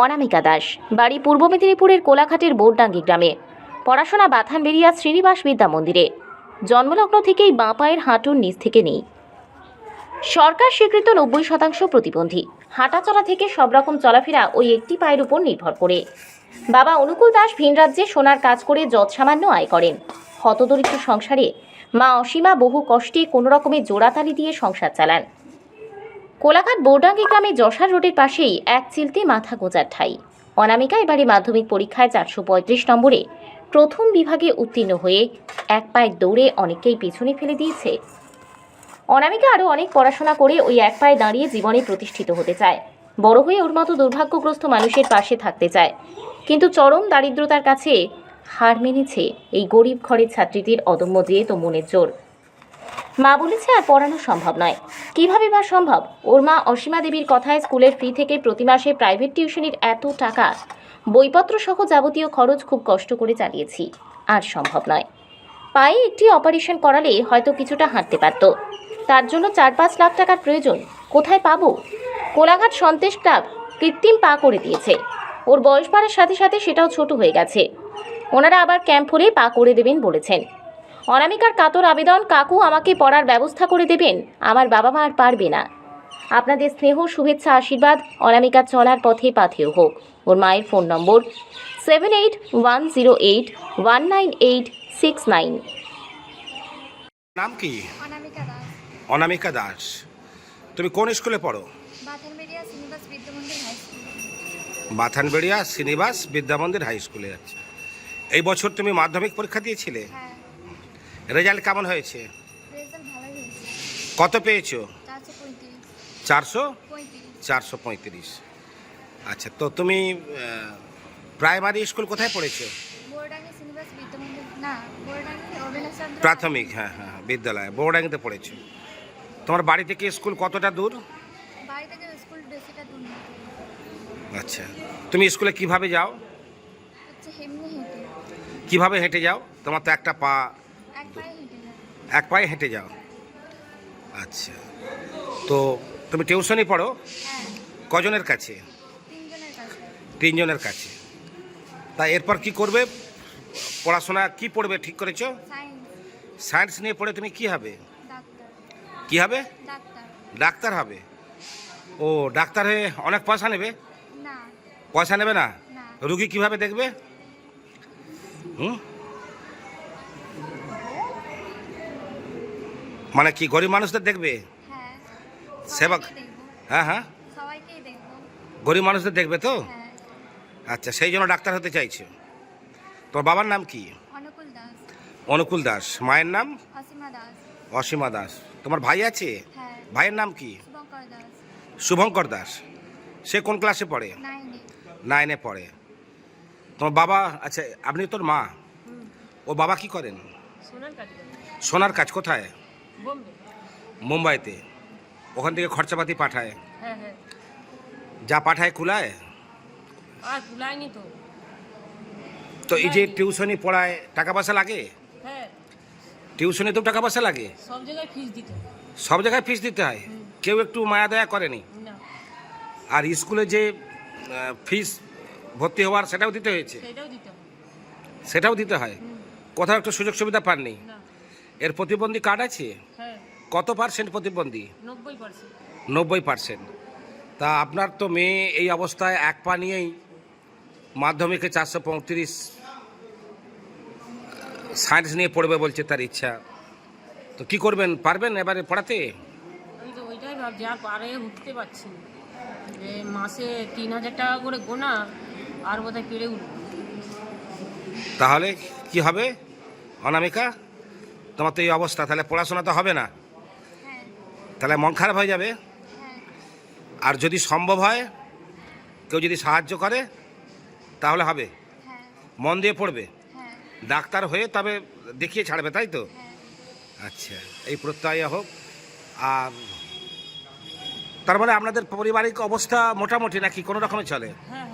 অনামিকা দাস, বাড়ি পূর্ব মেদিনীপুরের কোলাঘাটের বোরডাঙ্গি গ্রামে। পড়াশোনা বাথানবেড়িয়া শ্রীনিবাস বিদ্যা মন্দিরে। জন্মলগ্ন থেকেই বাঁ পায়ের হাঁটুর নিচ থেকে নেই। সরকার স্বীকৃত 90% প্রতিবন্ধী। হাঁটাচলা থেকে সব রকম চলাফেরা ওই একটি পায়ের উপর নির্ভর করে। বাবা অনুকূল দাস ভিন রাজ্যে সোনার কাজ করে যৎসামান্য আয় করেন। হতদরিদ্র সংসারে মা অসীমা বহু কষ্টে কোনো রকমে জোড়াতালি দিয়ে সংসার চালান। কোলাঘাট বোরডাঙ্গি গ্রামে যশার রোডের পাশেই এক চিলতে মাথা গোঁজার ঠাঁই। অনামিকা এবারে মাধ্যমিক পরীক্ষায় 435 নম্বরে প্রথম বিভাগে উত্তীর্ণ হয়ে এক পায়ে দৌড়ে অনেককেই পিছনে ফেলে দিয়েছে। অনামিকা আরও অনেক পড়াশোনা করে ওই এক পায়ে দাঁড়িয়ে জীবনে প্রতিষ্ঠিত হতে চায়। বড় হয়ে ওর মতো দুর্ভাগ্যগ্রস্ত মানুষের পাশে থাকতে চায়, কিন্তু চরম দারিদ্রতার কাছে হার মেনেছে এই গরিব ঘরের ছাত্রীটির অদম্য জেদ ও মনের জোর। মা বলেছে আর পড়ানো সম্ভব নয়। কিভাবে বা সম্ভব? ওর মা অসীমা দেবীর কথায় স্কুলের ফি থেকে প্রতি মাসে প্রাইভেট টিউশনির এত টাকা, বইপত্র সহ যাবতীয় খরচ খুব কষ্ট করে চালিয়েছি, আর সম্ভব নয়। পায়ে একটি অপারেশন করালে হয়তো কিছুটা হাঁটতে পারত, তার জন্য 4-5 লাখ টাকার প্রয়োজন। কোথায় পাবো? কোলাঘাট সন্তেশ ক্লাব কৃত্রিম পা করে দিয়েছে। ওর বয়স বাড়ার সাথে সাথে সেটাও ছোট হয়ে গেছে। ওনারা আবার ক্যাম্প হলে পা করে দেবেন বলেছেন। অনামিকার কাতর আবেদন, কাকু আমাকে পড়ার ব্যবস্থা করে দেবেন, আমার বাবা মা আর পারবে না। আপনাদের স্নেহ, শুভেচ্ছা, আশীর্বাদ অনামিকার চলার পথে পাথেয় হোক। ওর মায়ের ফোন নম্বর 7810819869। নাম কি? অনামিকা দাস। অনামিকা দাস। তুমি কোন স্কুলে পড়ো? Bathanberia Srinivas Vidyamandir high school. Bathanberia Srinivas Vidyamandir high স্কুলে আছে। এই বছর তুমি মাধ্যমিক পরীক্ষা দিয়েছিলে? হ্যাঁ, রেজাল্ট কেমন হয়েছে? রেজাল্ট ভালোই হয়েছে। কত পেয়েছো? 435। 435। আচ্ছা, তো তুমি প্রাইমারি স্কুল কোথায় পড়েছো? বোরডাঙ্গি শ্রীনিবাস বিদ্যামন্দির না, বোরডাঙ্গি অবিনাশ চন্দ্র প্রাথমিক, হ্যাঁ হ্যাঁ, বিদ্যালয় বোর্ডাঙ্গিতে পড়েছো। তোমার বাড়ি থেকে স্কুল কতটা দূর? বাড়ি থেকে স্কুল বেশিটা দূর না, আচ্ছা, তুমি স্কুলে কিভাবে যাও? হচ্ছে এমনি হেঁটে, কিভাবে হেঁটে যাও? তোমার তো একটা পা, এক পায়ে হেঁটে যায়। এক পায়ে হেঁটে যাও। আচ্ছা, তো তুমি টিউশনই পড়ো হ্যাঁ, কজনের কাছে? 3 জনের কাছে। 3 জনের কাছে। তা এরপর কি করবে? পড়াশোনা কি পড়বে ঠিক করেছো? সায়েন্স, সায়েন্স নিয়ে পড়ে তুমি কি হবে? ডাক্তার। কি হবে? ডাক্তার ডাক্তার হবে। ও, ডাক্তার হয়ে অনেক পয়সা নেবে? না, পয়সা নেবে না? না। রুগী কিভাবে দেখবে? হুম, মানে কি গরিব মানুষদের দেখবে? হ্যাঁ, সেবক? সবাইকেই দেখবো। হ্যাঁ হ্যাঁ, সবাইকেই দেখবো। গরিব মানুষদের দেখবে তো? হ্যাঁ, আচ্ছা, সেই জন্য ডাক্তার হতে চাইছো। তোর বাবার নাম কি? অনুকূল দাস। অনুকূল দাস। মায়ের নাম? অসীমা দাস। অসীমা দাস। তোমার ভাই আছে? হ্যাঁ, ভাইয়ের নাম কি? শুভঙ্কর দাস। শুভঙ্কর দাস। সে কোন ক্লাসে পড়ে? 9-এ। 9-এ পড়ে। তোমার বাবা, আচ্ছা আপনি তোর মা, ও বাবা কি করেন? সোনার কাজ। কোথায়? মুম্বাইতে। ওখান থেকে খরচাপাতি পাঠায়? হ্যাঁ হ্যাঁ, যা পাঠায় কুলায়? আর কুলায়নি তো। তো এই যে টিউশনি পড়ায় টাকা পয়সা লাগে? হ্যাঁ, টিউশনে তো টাকা পয়সা লাগে, সব জায়গায় ফিস দিতে হয়। সব জায়গায় ফিস দিতে হয়। কেউ একটু মায়া দয়া করেনি? না, আর স্কুলে যে ফিস ভর্তি হওয়ার সেটাও দিতে হয়েছে? সেটাও দিতে হয়। সেটাও দিতে হয়। কোথাও একটু সুযোগ সুবিধা পাননি? না, এর প্রতিবন্ধী কার্ড আছে? হ্যাঁ, কত পার্সেন্ট প্রতিবন্ধী? 90%। 90%। তা আপনার তো মেয়ে এই অবস্থায় এক পা নিয়েই মাধ্যমিকে 435 সায়েন্স নিয়ে পড়বে বলছে, তার ইচ্ছা। তো কি করবেন? পারবেন এবারে পড়াতে? আমি তো ওইটাই ভাবছি, আর পারে উঠতে পারছি না। যে মাসে 3000 টাকা করে গোনা, আর বোধহয় পেরে উঠবো। তাহলে কি হবে অনামিকা? তোমার তো এই অবস্থা, তাহলে পড়াশোনা তো হবে না, হ্যাঁ, তাহলে মন খারাপ হয়ে যাবে। হ্যাঁ, আর যদি সম্ভব হয়, কেউ যদি সাহায্য করে তাহলে হবে। হ্যাঁ, মন দিয়ে পড়বে, হ্যাঁ, ডাক্তার হয়ে তবে দেখিয়ে ছাড়বে, তাই তো? হ্যাঁ। আচ্ছা, এই প্রত্যয় হোক। আর তার মানে আপনাদের পারিবারিক অবস্থা মোটামুটি নাকি কোনো রকমে চলে? হ্যাঁ